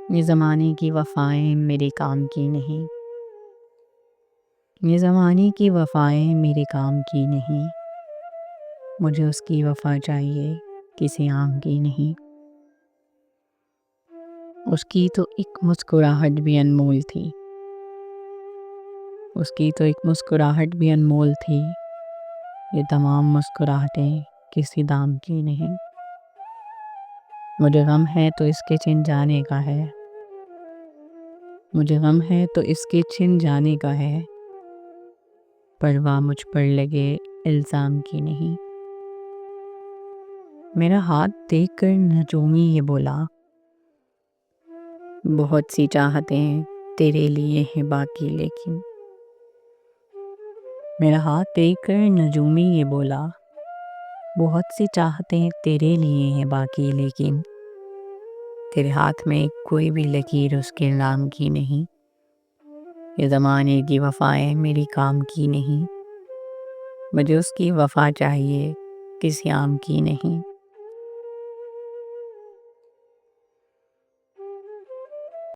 یہ زمانے کی وفائیں میرے کام کی نہیں، یہ زمانے کی وفائیں میرے کام کی نہیں، مجھے اس کی وفا چاہیے کسی عام کی نہیں۔ اس کی تو ایک مسکراہٹ بھی انمول تھی، اس کی تو ایک مسکراہٹ بھی انمول تھی، یہ تمام مسکراہٹیں کسی دام کی نہیں۔ مجھے غم ہے تو اس کے چھن جانے کا ہے، مجھے غم ہے تو اس کے چھن جانے کا ہے، پرواہ مجھ پر لگے الزام کی نہیں۔ میرا ہاتھ دیکھ کر نجومی یہ بولا، بہت سی چاہتیں تیرے لیے ہیں باقی لیکن۔ میرا ہاتھ دیکھ کر نجومی یہ بولا، بہت سی چاہتیں تیرے لیے ہیں باقی لیکن، تیرے ہاتھ میں کوئی بھی لکیر اس کے نام کی نہیں۔ یہ زمانے کی وفائیں میری کام کی نہیں، مجھے اس کی وفا چاہیے کسی عام کی نہیں۔